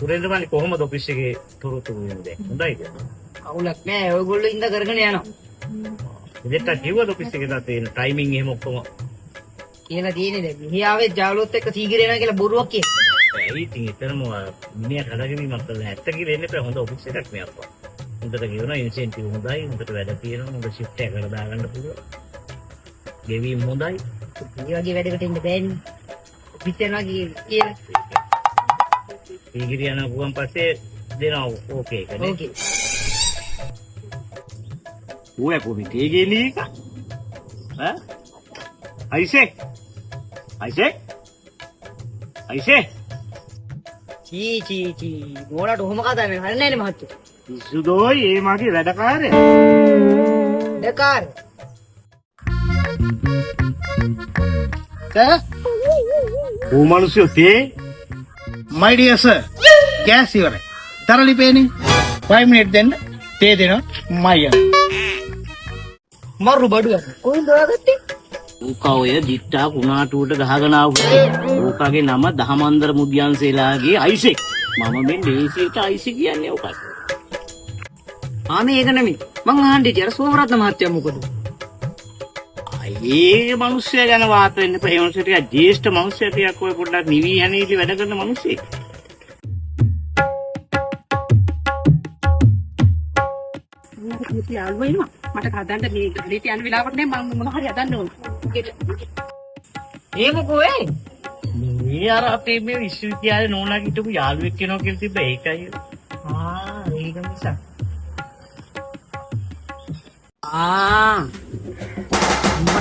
සුරේන්ද්‍ර මල්ලි කොහොමද ඔෆිස් එකේ තොරතුරු දෙන්නේ? හොඳයිද? කවුලක් නෑ ඔයගොල්ලෝ ඉඳ කරගෙන යනවා. ඉතින් කිව්වද ඔෆිස් එකේ දා තියෙන ටයිමින් එහෙම ඔක්කොම? කියලා තියෙන්නේ දැන්. මෙහි ආවේ ජාවලොත් එක්ක සීගිර එනවා කියලා බොරුවක් කියන. ඇයි ඉතින් එතරම් මිනිහා කඩගෙනීමක් කරලා 70 කියලා එන්න එපා. හොඳ ඔෆිස් එකක් මේ අප්පා. හොඳට කියනවා ඉන්සෙන්ටිව් හොඳයි. හොඳට වැඩ තියෙනවා. හොඳ ෂිෆ්ට් එකකට දාගන්න පුළුවන්. ගෙවීම් හොඳයි. මේ වගේ වැඩකට ඉන්න බෑනේ. ඔෆිස් යනවා කියලා. සීගිර යනවා ගුවන් පස්සේ දෙනවා ඕකේ කනේ. ඕකේ. Gue pun tinggi nih kak, Aisyah, චී මොනට ඔහොම කතා වෙන්නේ හරිනේ නේ මහත්තයෝ. සුදෝයි ඒ මගේ වැඩකාරය. දෙකාර. ඕ මිනිස්සු තේ My dear sir, gas ඉවරයි. තරලි පේන්නේ 5 minutes දෙන්න තේ දෙනවා මයියා. මරු බඩුවක්. කොහෙන්ද හොයාගත්තේ? ඌකා ඔය දිට්ටා කුණාටුවට ගහගෙන ආවුනේ. ඌකාගේ නම දහමන්දර මුද්‍යංශේලාගේ අයිසෙක්. මම මේ දේශීයට අයිසෙක් කියන්නේ ඌකට. ආමේ ඒක නෙමෙයි. මං අහන්නේ ඉතින් අර සෝමරත්න මහත්තයා මොකද? අයේ මිනිස්සයා ගැන වාත වෙන්න එපා. ඒ මිනිස්සයා ටිකක් ජ්‍යෙෂ්ඨ මිනිස්සයා ටිකක් ඔය පොඩ්ඩක් නිවි හැනීලි වැඩ කරන මිනිස්සෙක්. යාළුවා ඉන්නවා. මට හදන්න මේ ගලේට යන වෙලාවට නේ මම මොන හරි හදන්න ඕන. ඒ මොකෝ ඒ? මේ අර අපේ මේ විශ්වවිද්‍යාලේ නෝනා හිටපු යාළුවෙක් කෙනෙක් කියලා තිබ්බ ඒකයි. ඒක නිසා.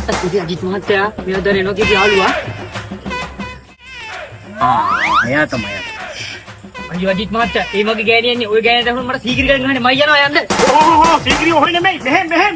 මට කිව්වා අජිත් මහත්තයා මේ දරේනෝ කිව්ව යාළුවා. එයා තමයි. අයියෝ අජිත් මහත්තයා ඒ වගේ ගෑණියන්නේ ওই ගෑණියට අහුන මට සීගිරි ගන්න ගහන්නේ මයි යනවා යන්න. සීගිරි ඔහෙ නෙමෙයි මෙහෙ